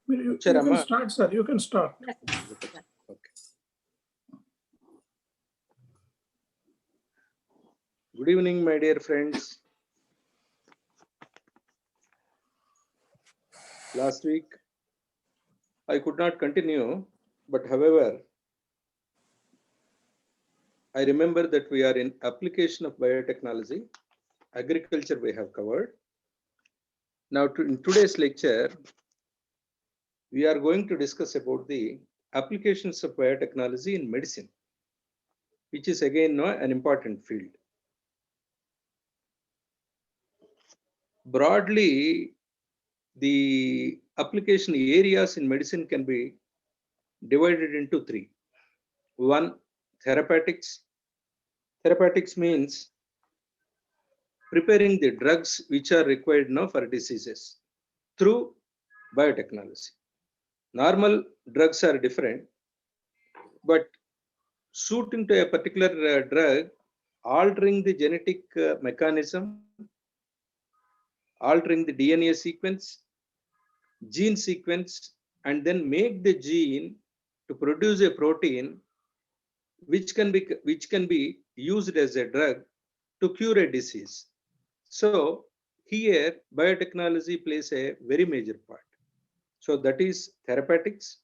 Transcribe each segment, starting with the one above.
You can start, sir. You can start. Okay. Good evening, my dear friends. Last week, I could not continue, but however, I remember that we are in application of biotechnology. Agriculture we have covered. Now, in today's lecture, we are going to discuss about the applications of biotechnology in medicine, which is again an important field. Broadly, the application areas in medicine can be divided into three. One, therapeutics. Therapeutics means preparing the drugs which are required now for diseases through biotechnology. Normal drugs are different, but suiting to a particular drug, altering the genetic mechanism, altering the DNA sequence, gene sequence, and then make the gene to produce a protein which can be used as a drug to cure a disease. So here biotechnology plays a very major part. So that is therapeutics.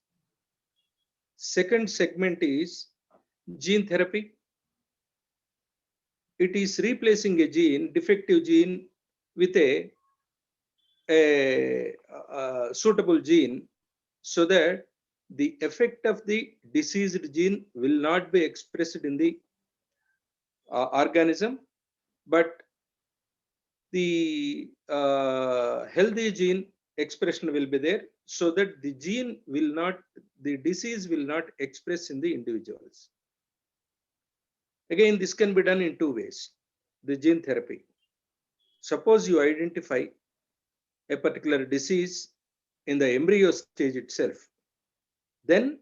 Second segment is gene therapy. It is replacing a gene, defective gene, with a suitable gene, so that the effect of the diseased gene will not be expressed in the organism, but the healthy gene expression will be there, so that the disease will not express in the individuals. Again, this can be done in two ways. The gene therapy. Suppose you identify a particular disease in the embryo stage itself, then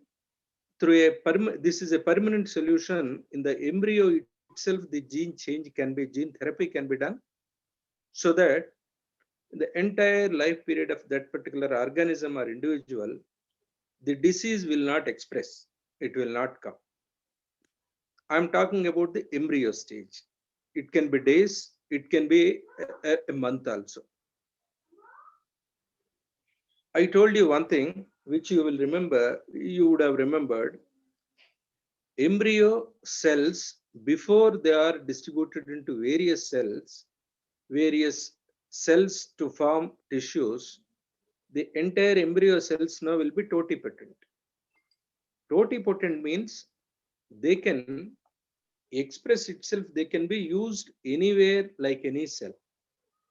through this is a permanent solution in the embryo itself, the gene therapy can be done, so that the entire life period of that particular organism or individual, the disease will not express, it will not come. I'm talking about the embryo stage. It can be days, it can be a month also. I told you one thing which you would have remembered. Embryo cells, before they are distributed into various cells to form tissues, the entire embryo cells now will be totipotent. Totipotent means they can express itself, they can be used anywhere like any cell.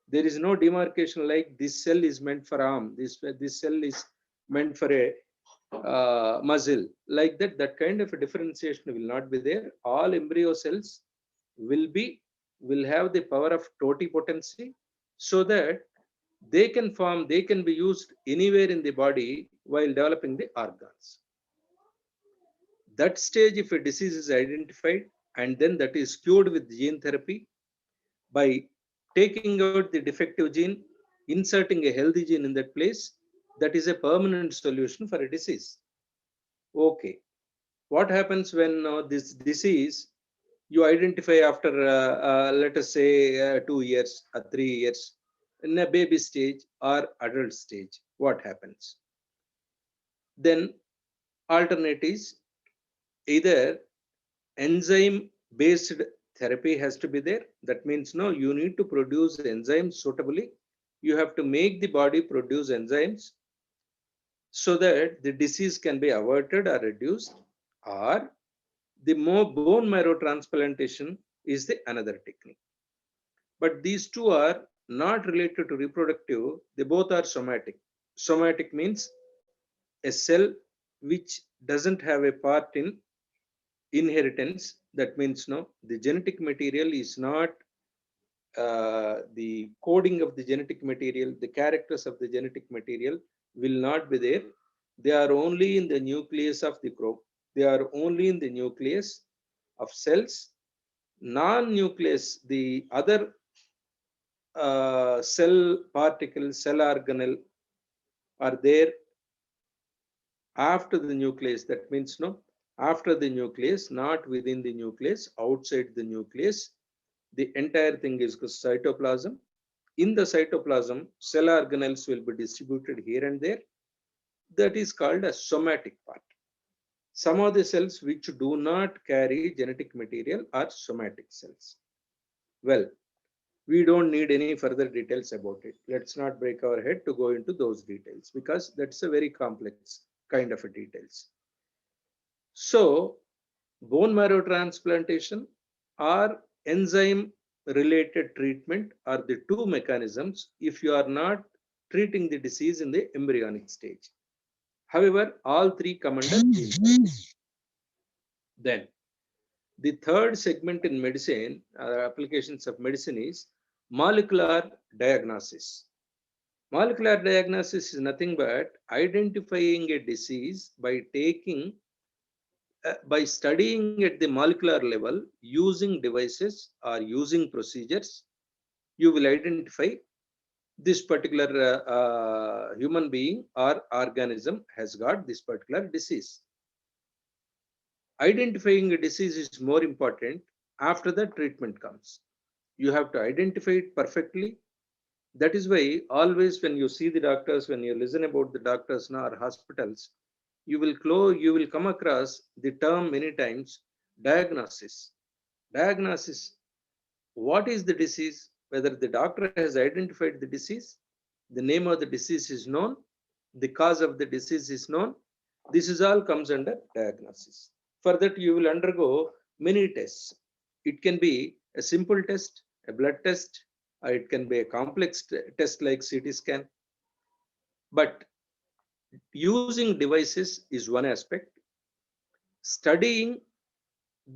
There is no demarcation like this cell is meant for arm, this cell is meant for a muscle. Like that kind of a differentiation will not be there. All embryo cells will have the power of totipotency, so that they can be used anywhere in the body while developing the organs. That stage, if a disease is identified and then that is cured with gene therapy, by taking out the defective gene, inserting a healthy gene in that place, that is a permanent solution for a disease. Okay. What happens when this disease you identify after, let us say, 2 years or 3 years, in a baby stage or adult stage? What happens? Then alternate is either enzyme based therapy has to be there. That means no, you need to produce enzymes suitably. You have to make the body produce enzymes so that the disease can be averted or reduced, or the more bone marrow transplantation is the another technique. But these two are not related to reproductive, they both are somatic. Somatic means a cell which doesn't have a part in inheritance. That means no, the genetic material is not the coding of the genetic material, the characters of the genetic material will not be there. They are only in the nucleus of the probe. They are only in the nucleus of cells. Non-nucleus, the other cell particle, cell organelle are there after the nucleus. That means no, after the nucleus, not within the nucleus, outside the nucleus. The entire thing is cytoplasm. In the cytoplasm, cell organelles will be distributed here and there. That is called a somatic part. Some of the cells which do not carry genetic material are somatic cells. Well, we don't need any further details about it. Let's not break our head to go into those details because that's a very complex kind of a details. So bone marrow transplantation or enzyme related treatment are the two mechanisms if you are not treating the disease in the embryonic stage. However, all three come under gene therapy. Then the third segment in medicine, applications of medicine, is molecular diagnosis. Molecular diagnosis is nothing but identifying a disease by by studying at the molecular level using devices or using procedures. You will identify this particular human being or organism has got this particular disease. Identifying a disease is more important after the treatment comes. You have to identify it perfectly. That is why always when you see the doctors, when you listen about the doctors in our hospitals, you will come across the term many times, diagnosis. Diagnosis. What is the disease? Whether the doctor has identified the disease, the name of the disease is known, the cause of the disease is known. This is all comes under diagnosis. For that, you will undergo many tests. It can be a simple test, a blood test, or it can be a complex test like CT scan. But using devices is one aspect. Studying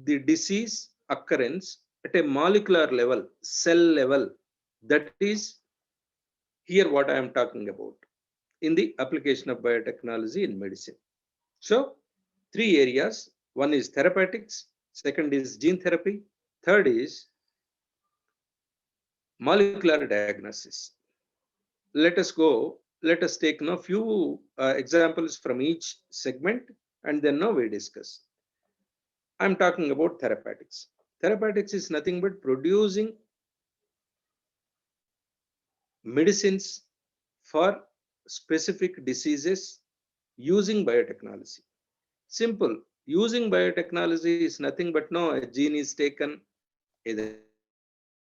the disease occurrence at a molecular level, cell level, that is here what I am talking about in the application of biotechnology in medicine. So, three areas. One is therapeutics, second is gene therapy, third is molecular diagnosis. Let us take a few examples from each segment and then now we discuss. I'm talking about therapeutics. Therapeutics is nothing but producing medicines for specific diseases using biotechnology. Simple. Using biotechnology is nothing but a gene is taken, either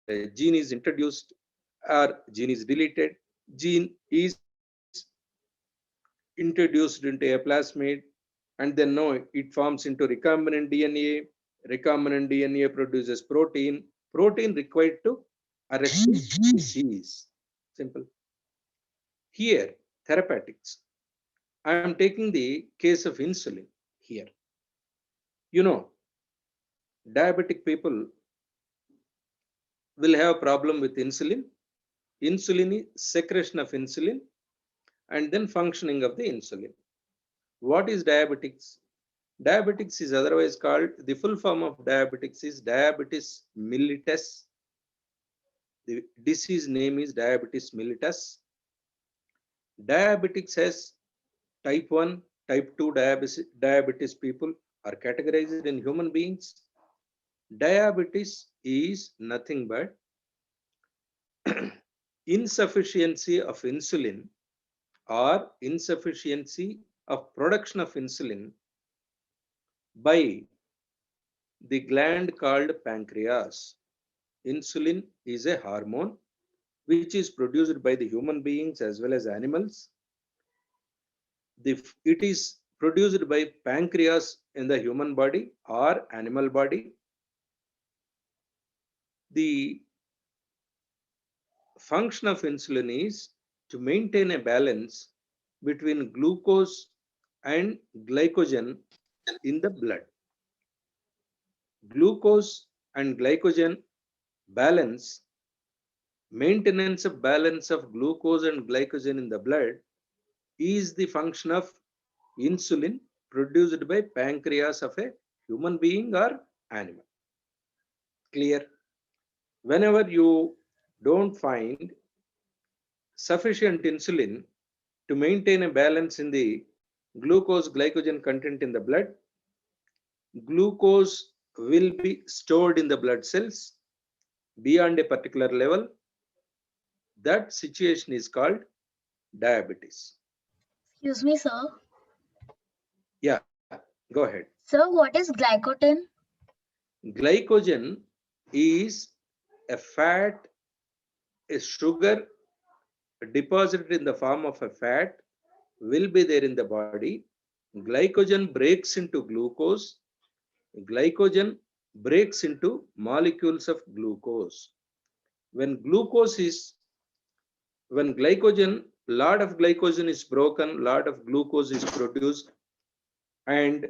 a gene is introduced or gene is deleted. Gene is introduced into a plasmid and then it forms into recombinant DNA. Recombinant DNA produces protein. Protein required to arrest the disease. Simple. Here, therapeutics. I am taking the case of insulin here. You know, diabetic people will have a problem with insulin. Insulin is secretion of insulin and then functioning of the insulin. What is diabetics? Diabetics is otherwise called, the full form of diabetics is diabetes mellitus. The disease name is diabetes mellitus. Diabetics has type 1, type 2 diabetes people are categorized in human beings. Diabetes is nothing but insufficiency of insulin or insufficiency of production of insulin by the gland called pancreas. Insulin is a hormone which is produced by the human beings as well as animals. It is produced by pancreas in the human body or animal body. The function of insulin is to maintain a balance between glucose and glycogen in the blood. Glucose and glycogen balance, maintenance of balance of glucose and glycogen in the blood is the function of insulin produced by pancreas of a human being or animal. Clear? Whenever you don't find sufficient insulin to maintain a balance in the glucose, glycogen content in the blood. Glucose will be stored in the blood cells beyond a particular level. That situation is called diabetes. Excuse me, sir. Yeah, go ahead. Sir, what is glycogen? Glycogen is a fat, a sugar deposited in the form of a fat, will be there in the body. Glycogen breaks into glucose. Glycogen breaks into molecules of glucose. When glycogen, lot of glycogen is broken, lot of glucose is produced, and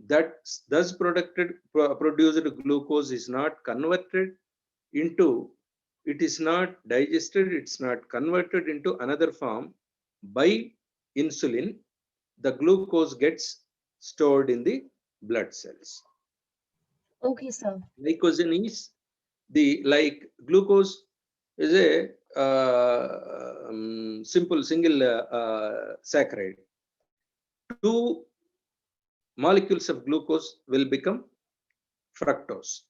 that thus produced glucose is not converted into, it is not digested, it's not converted into another form by insulin. The glucose gets stored in the blood cells. Okay, sir. Glycogen is the, like glucose is a simple single saccharide. Two molecules of glucose will become fructose.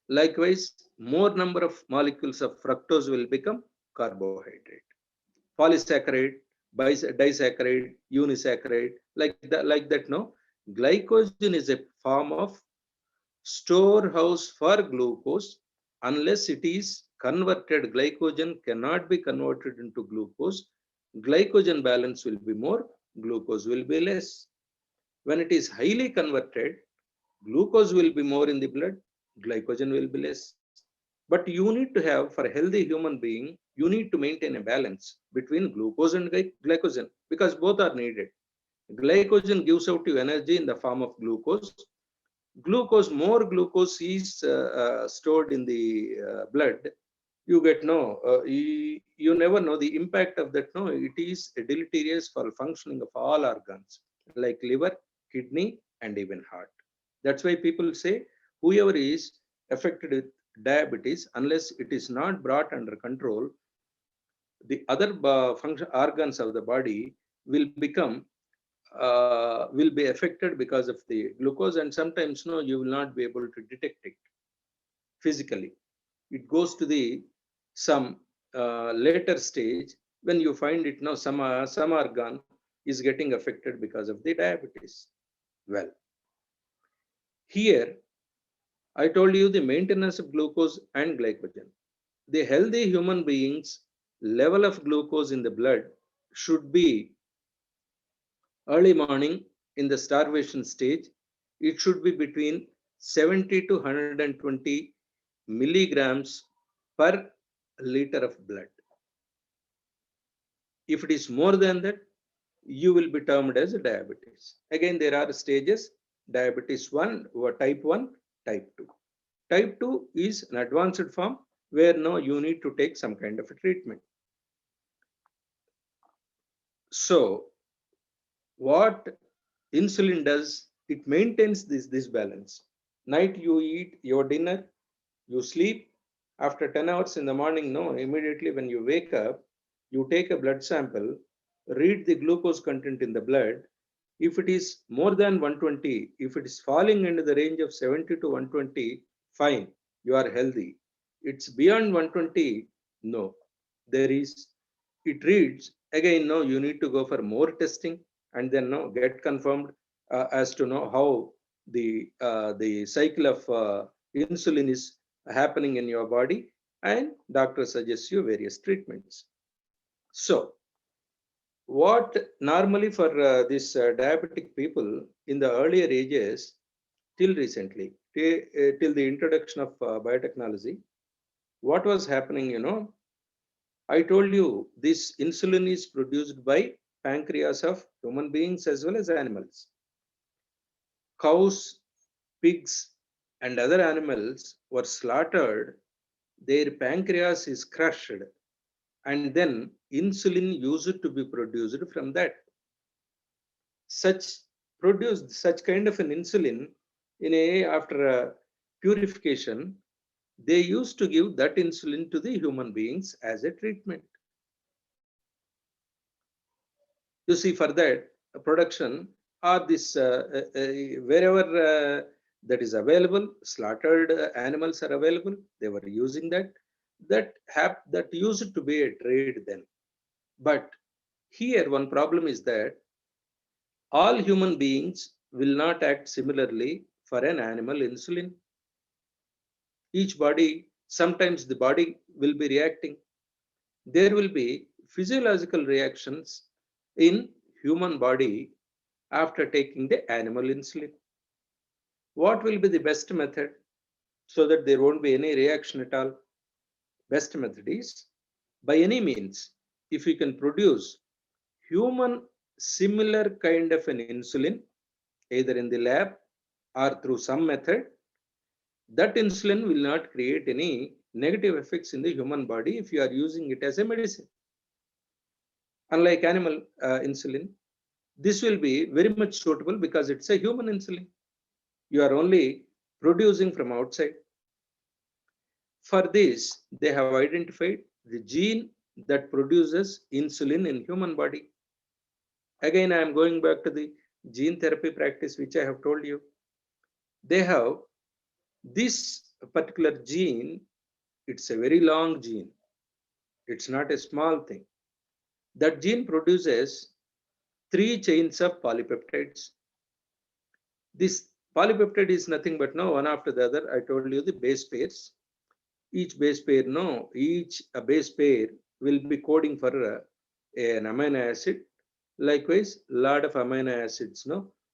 Likewise, more number of molecules of fructose will become carbohydrate. Polysaccharide, disaccharide, unisaccharide, like that. No, glycogen is a form of storehouse for glucose. Unless it is converted, glycogen cannot be converted into glucose. Glycogen balance will be more, glucose will be less. When it is highly converted, glucose will be more in the blood, glycogen will be less. But you need to have, for a healthy human being, you need to maintain a balance between glucose and glycogen, because both are needed. Glycogen gives out you energy in the form of glucose. More glucose is stored in the blood. You get you never know the impact of that. No, it is deleterious for functioning of all organs like liver, kidney, and even heart. That's why people say whoever is affected with diabetes, unless it is not brought under control, the other function organs of the body will be affected because of the glucose, and sometimes you will not be able to detect it physically. It goes to the some later stage when you find it now some organ is getting affected because of the diabetes. Well, here I told you the maintenance of glucose and glycogen. The healthy human beings level of glucose in the blood should be early morning in the starvation stage. It should be between 70 to 120 milligrams per liter of blood. If it is more than that, you will be termed as a diabetes. Again, there are stages: diabetes 1 or type 1, type 2. Type 2 is an advanced form where you need to take some kind of a treatment. So what insulin does, it maintains this balance. Night you eat your dinner, you sleep. After 10 hours in the morning, immediately when you wake up, you take a blood sample, read the glucose content in the blood. If it is more than 120, if it is falling into the range of 70 to 120, fine, you are healthy. It's beyond 120, no. It reads, again, you need to go for more testing and then get confirmed as to know how the cycle of insulin is happening in your body, and doctor suggests you various treatments. So what normally for these diabetic people in the earlier ages, till recently, till the introduction of biotechnology, what was happening, I told you this insulin is produced by pancreas of human beings as well as animals. Cows, pigs, and other animals were slaughtered, their pancreas is crushed, and then insulin used to be produced from that. Such kind of an insulin after a purification, they used to give that insulin to the human beings as a treatment. You see, for that production, or this wherever that is available, slaughtered animals are available, they were using that used to be a trade then. But here one problem is that all human beings will not act similarly for an animal insulin. Each body, sometimes the body will be reacting. There will be physiological reactions in human body after taking the animal insulin. What will be the best method so that there won't be any reaction at all? Best method is, by any means, if you can produce human similar kind of an insulin, either in the lab or through some method, that insulin will not create any negative effects in the human body if you are using it as a medicine. Unlike animal insulin, this will be very much suitable because it's a human insulin. You are only producing from outside. For this, they have identified the gene that produces insulin in human body. Again, I am going back to the gene therapy practice, which I have told you. They have this particular gene, it's a very long gene. It's not a small thing. That gene produces 3 chains of polypeptides. This polypeptide is nothing but one after the other. I told you the base pairs. Each base pair, each base pair will be coding for an amino acid. Likewise, lot of amino acids,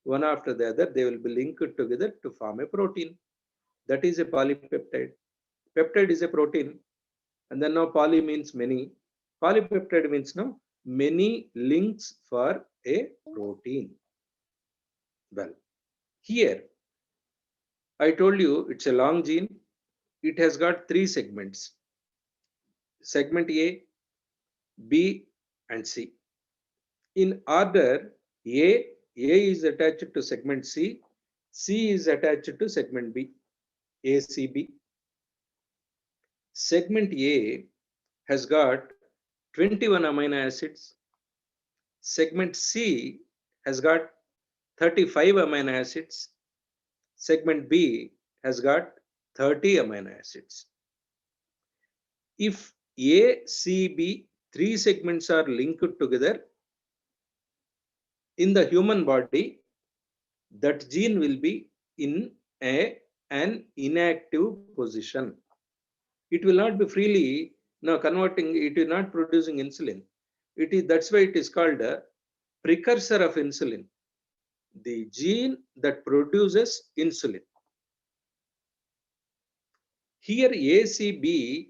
one after the other, they will be linked together to form a protein. That is a polypeptide. Peptide is a protein. And then now poly means many. Polypeptide means many links for a protein. Well, here, I told you it's a long gene. It has got 3 segments. Segment A, B, and C. In order, A is attached to segment C, C is attached to segment B, ACB. Segment A has got 21 amino acids. Segment C has got 35 amino acids. Segment B has got 30 amino acids. If A, C, B, 3 segments are linked together in the human body, that gene will be in an inactive position. It will not be freely converting, it is not producing insulin. That's why it is called a precursor of insulin, the gene that produces insulin. Here ACB,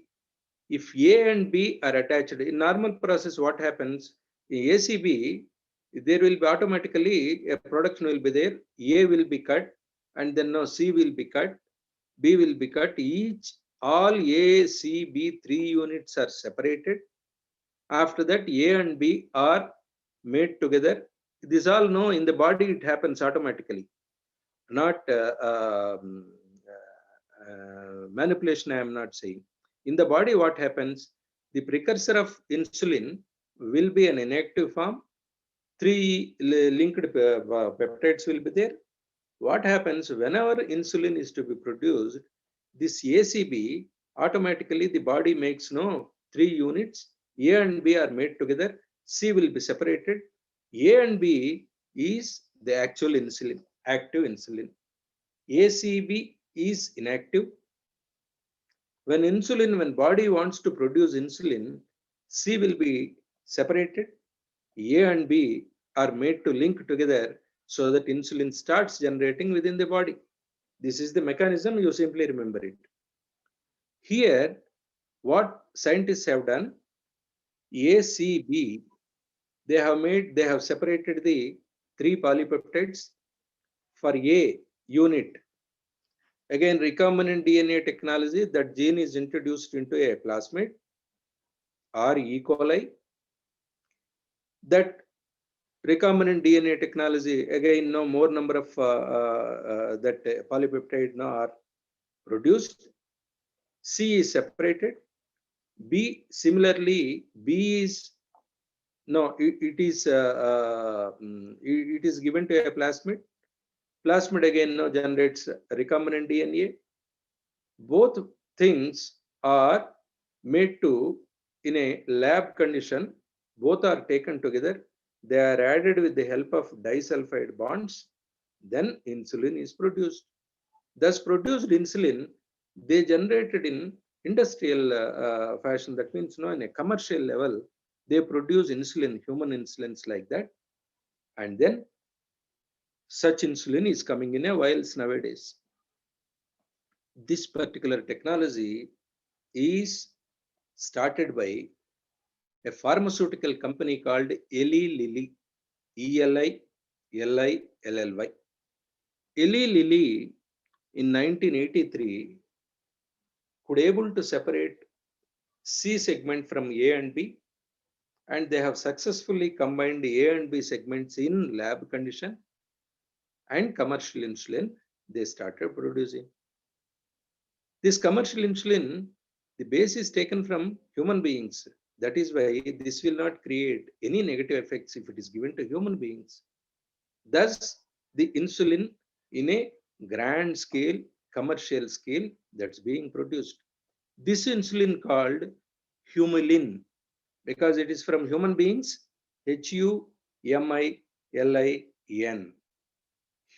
if A and B are attached, in normal process, what happens? In ACB, there will be automatically a production will be there. A will be cut, and then now C will be cut, B will be cut. All A, C, B 3 units are separated. After that, A and B are made together. This all in the body it happens automatically, not manipulation. I am not saying. In the body, what happens? The precursor of insulin will be an inactive form. 3 linked peptides will be there. What happens whenever insulin is to be produced? This ACB automatically the body makes 3 units. A and B are made together. C will be separated. A and B is the actual insulin, active insulin. ACB is inactive. When body wants to produce insulin, C will be separated. A and B are made to link together so that insulin starts generating within the body. This is the mechanism, you simply remember it. Here, what scientists have done, ACB, they have separated the 3 polypeptides for A unit. Again, recombinant DNA technology, that gene is introduced into a plasmid or E. coli. That recombinant DNA technology, again, more number of that polypeptide are produced. C is separated. B, similarly, B is No, it is given to a plasmid. Plasmid again no, generates recombinant DNA. Both things are made to in a lab condition. Both are taken together. They are added with the help of disulfide bonds. Then insulin is produced. Thus produced insulin, they generated in industrial fashion. That means no, in a commercial level, they produce insulin, human insulins like that. And then such insulin is coming in a vials nowadays. This particular technology is started by a pharmaceutical company called Eli Lilly, Eli Lilly. Eli Lilly in 1983 could able to separate C segment from A and B, and they have successfully combined A and B segments in lab condition, and commercial insulin they started producing. This commercial insulin, the base is taken from human beings. That is why this will not create any negative effects if it is given to human beings. Thus, the insulin in a grand scale, commercial scale, that's being produced. This insulin called Humulin, because it is from human beings, Humilin.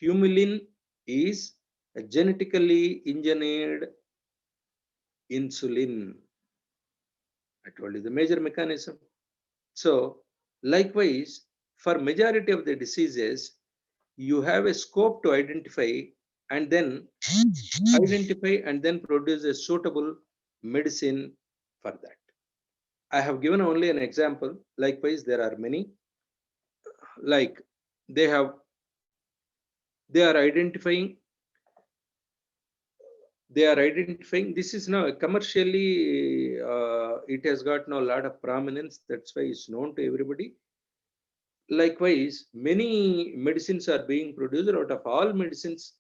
Humulin is a genetically engineered insulin. I told you the major mechanism. So, likewise, for majority of the diseases, you have a scope to identify and then produce a suitable medicine for that. I have given only an example. Likewise, there are many. Like they are identifying. This is now commercially. It has got now a lot of prominence. That's why it's known to everybody. Likewise, many medicines are being produced. Out of all medicines,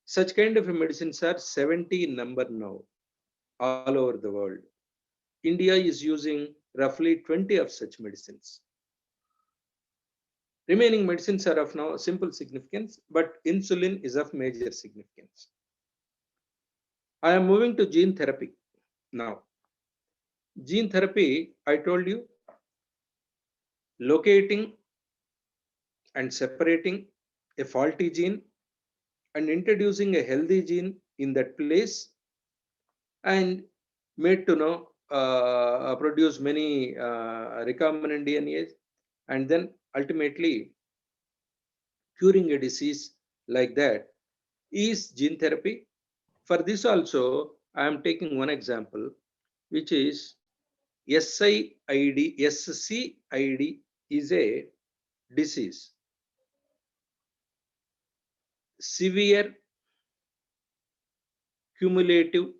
such kind of medicines are 70 in number now, all over the world. India is using roughly 20 of such medicines. Remaining medicines are of now simple significance, but insulin is of major significance. I am moving to gene therapy now. Gene therapy, I told you, locating and separating a faulty gene and introducing a healthy gene in that place and made to know produce many recombinant DNAs and then ultimately curing a disease like that is gene therapy. For this also, I am taking one example, which is SCID is a disease. Severe cumulative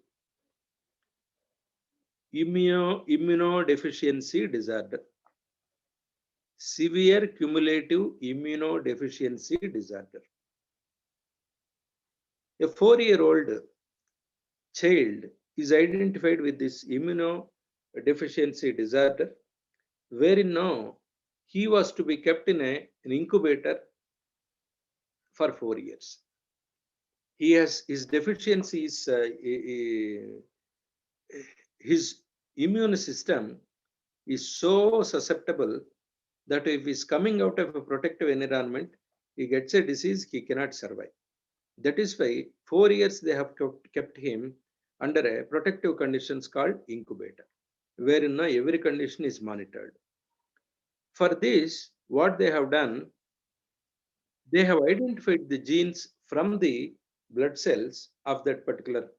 immunodeficiency disorder. Severe cumulative immunodeficiency disorder. A 4-year-old child is identified with this immunodeficiency disorder, wherein now he was to be kept in an incubator for 4 years. He has his deficiencies, his immune system is so susceptible that if he's coming out of a protective environment, he gets a disease, he cannot survive. That is why 4 years they have kept him under a protective conditions called incubator, wherein now every condition is monitored. For this, what they have done, they have identified the genes from the blood cells of that particular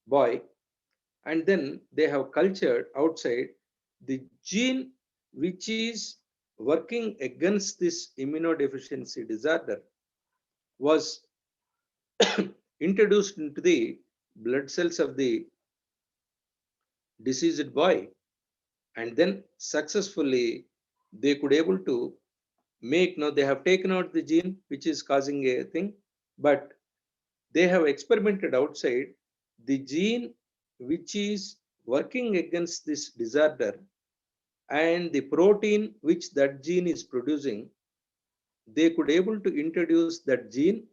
boy, and then they have cultured outside the gene which is working against this immunodeficiency disorder was introduced into the blood cells of the deceased boy, and then successfully they could able to make, now they have taken out the gene which is causing a thing, but they have experimented outside the gene which is working against this disorder and the protein which that gene is producing, they could able to introduce that gene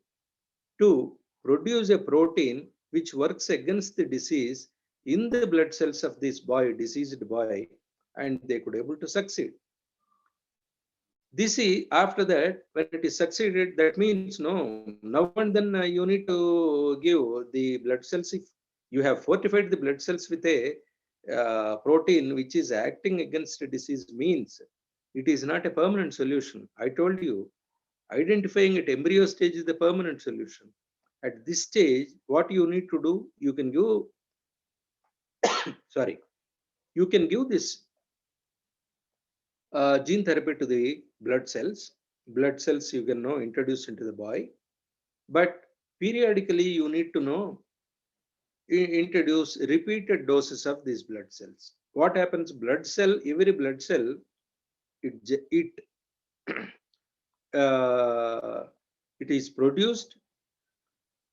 to produce a protein which works against the disease in the blood cells of this boy, diseased boy, and they could able to succeed. This is after that, when it is succeeded, that means no, now and then you need to give the blood cells. If you have fortified the blood cells with a protein which is acting against a disease, means it is not a permanent solution. I told you, identifying at embryo stage is the permanent solution. At this stage, what you need to do, you can give, sorry, you can give this gene therapy to the blood cells. Blood cells you can know introduce into the boy, but periodically you need to know introduce repeated doses of these blood cells. What happens? Blood cell, every blood cell, it is produced.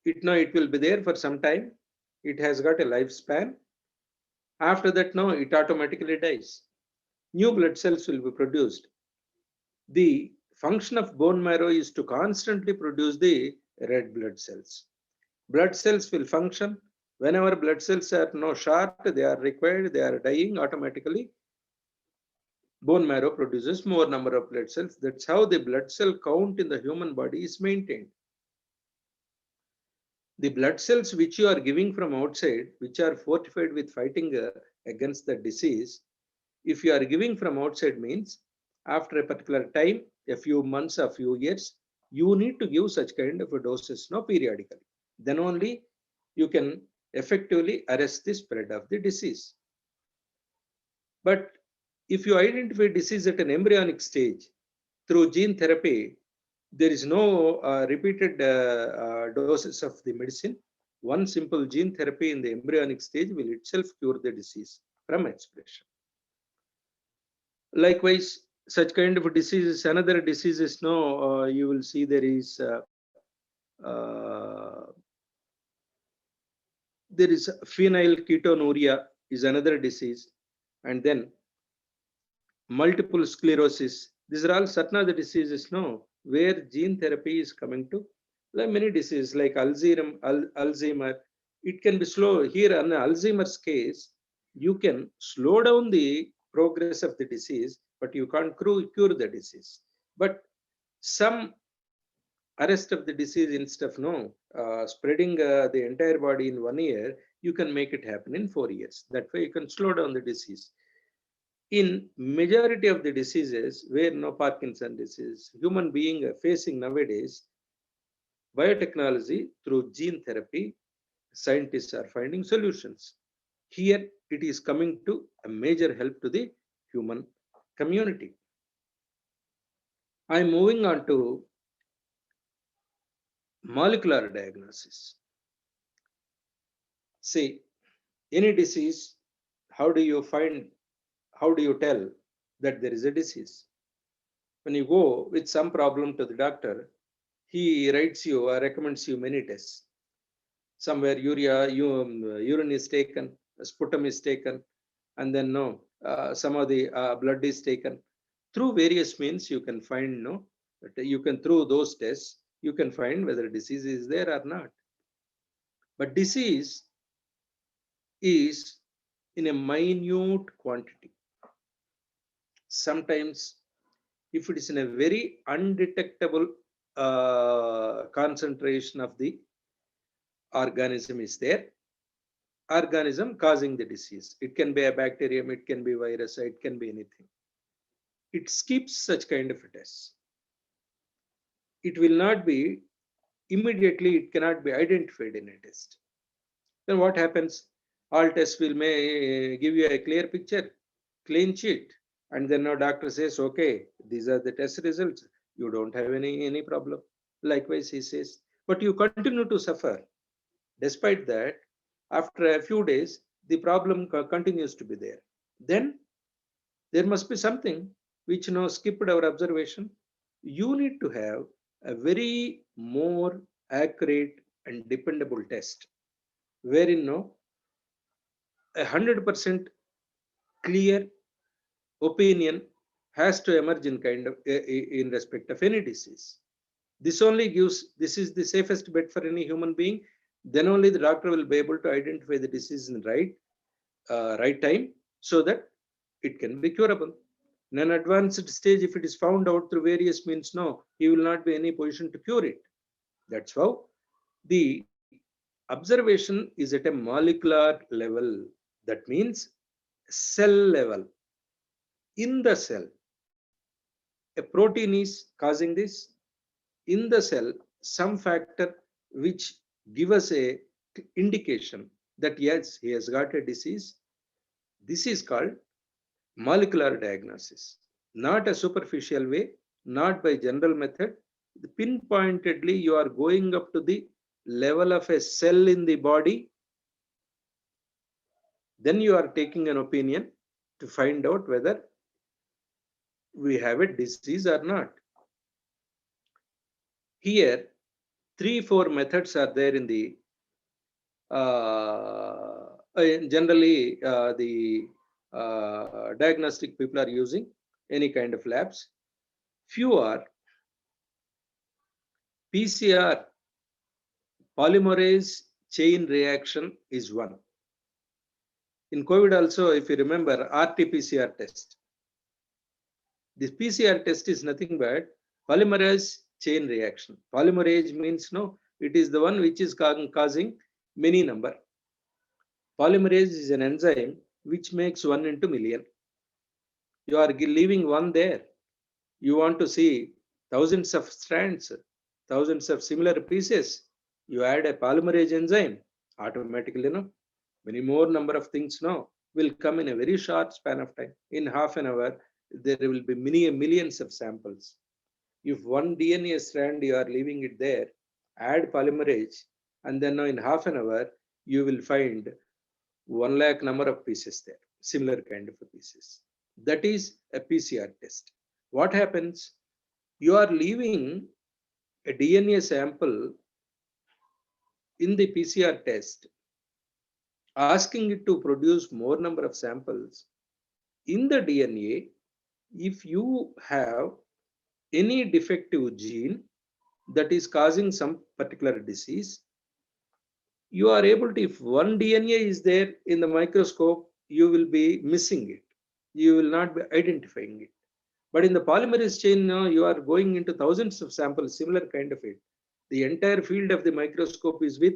It will be there for some time. It has got a lifespan. After that, no, it automatically dies. New blood cells will be produced. The function of bone marrow is to constantly produce the red blood cells. Blood cells will function whenever blood cells are no short, they are required, they are dying automatically. Bone marrow produces more number of blood cells. That's how the blood cell count in the human body is maintained. The blood cells which you are giving from outside, which are fortified with fighting against the disease, if you are giving from outside, means after a particular time, a few months, a few years, you need to give such kind of a doses no periodically. Then only you can effectively arrest the spread of the disease. But if you identify disease at an embryonic stage through gene therapy, there is no repeated doses of the medicine. One simple gene therapy in the embryonic stage will itself cure the disease from expression. Likewise, such kind of diseases, another diseases, no, you will see there is phenylketonuria is another disease, and then multiple sclerosis. These are all certain other diseases, no, where gene therapy is coming to. Like many diseases like Alzheimer, it can be slow. Here on Alzheimer's case, you can slow down the progress of the disease, but you can't cure the disease. But some arrest of the disease instead of spreading the entire body in 1 year, you can make it happen in 4 years. That way you can slow down the disease. In majority of the diseases where no Parkinson disease, human being are facing nowadays, biotechnology through gene therapy, scientists are finding solutions. Here it is coming to a major help to the human community. I'm moving on to molecular diagnosis. See, any disease, how do you tell that there is a disease? When you go with some problem to the doctor, he writes you or recommends you many tests. Somewhere urine is taken, sputum is taken, and then some of the blood is taken. Through various means, you can find through those tests, you can find whether disease is there or not. But disease is in a minute quantity. Sometimes, if it is in a very undetectable concentration of the organism is there, organism causing the disease. It can be a bacterium, it can be virus, it can be anything. It skips such kind of a test. It will not be immediately, it cannot be identified in a test. Then what happens? All tests may give you a clear picture, clean sheet, and then now doctor says, okay, these are the test results. You don't have any problem. Likewise, he says, but you continue to suffer. Despite that, after a few days, the problem continues to be there. Then there must be something which skipped our observation. You need to have a very more accurate and dependable test, wherein 100% clear opinion has to emerge in in respect of any disease. This only gives, this is the safest bet for any human being. Then only the doctor will be able to identify the disease in the right time, so that it can be curable. In an advanced stage, if it is found out through various means, no, he will not be in any position to cure it. That's how the observation is at a molecular level. That means cell level. In the cell, a protein is causing this. In the cell, some factor which give us a indication that yes, he has got a disease. This is called molecular diagnosis, not a superficial way, not by general method. Pinpointedly, you are going up to the level of a cell in the body. Then you are taking an opinion to find out whether we have a disease or not. Here, 3-4 methods are there in the generally the diagnostic people are using any kind of labs. Few are PCR, polymerase chain reaction is one. In COVID also, if you remember, RT-PCR test. This PCR test is nothing but polymerase chain reaction. Polymerase means no, it is the one which is causing many number. Polymerase is an enzyme which makes 1 into million. You are leaving one there. You want to see thousands of strands, thousands of similar pieces. You add a polymerase enzyme, automatically, many more number of things will come in a very short span of time. In half an hour, there will be millions of samples. If one DNA strand you are leaving it there, add polymerase, and then in half an hour, you will find 1 lakh number of pieces there, similar kind of pieces. That is a PCR test. What happens? You are leaving a DNA sample in the PCR test, asking it to produce more number of samples. In the DNA, if you have any defective gene that is causing some particular disease, you are able to, if one DNA is there in the microscope, you will be missing it. You will not be identifying it. But in the polymerase chain, you are going into thousands of samples, similar kind of it. The entire field of the microscope is with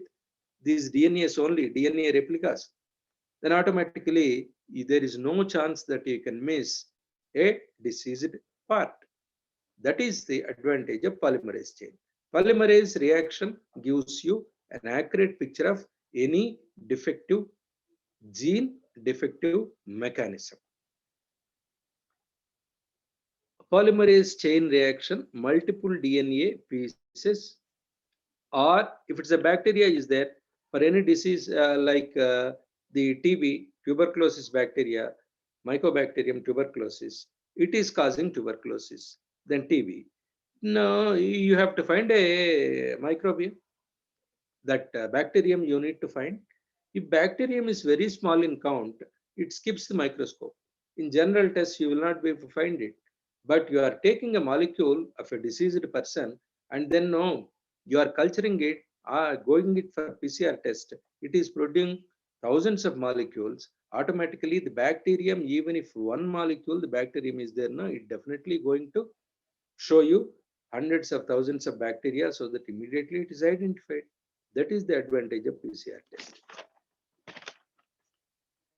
these DNAs only, DNA replicas. Then automatically, there is no chance that you can miss a diseased part. That is the advantage of polymerase chain. Polymerase reaction gives you an accurate picture of any defective gene, defective mechanism. Polymerase chain reaction, multiple DNA pieces, or if it's a bacteria is there, for any disease like the TB, tuberculosis bacteria, Mycobacterium tuberculosis, it is causing tuberculosis, then TB. No, you have to find a microbiome. That bacterium you need to find. If bacterium is very small in count, it skips the microscope. In general tests, you will not be able to find it. But you are taking a molecule of a diseased person, and then you are culturing it, going it for PCR test. It is producing thousands of molecules. Automatically, the bacterium, even if one molecule, the bacterium is there, it definitely going to show you hundreds of thousands of bacteria, so that immediately it is identified. That is the advantage of PCR test.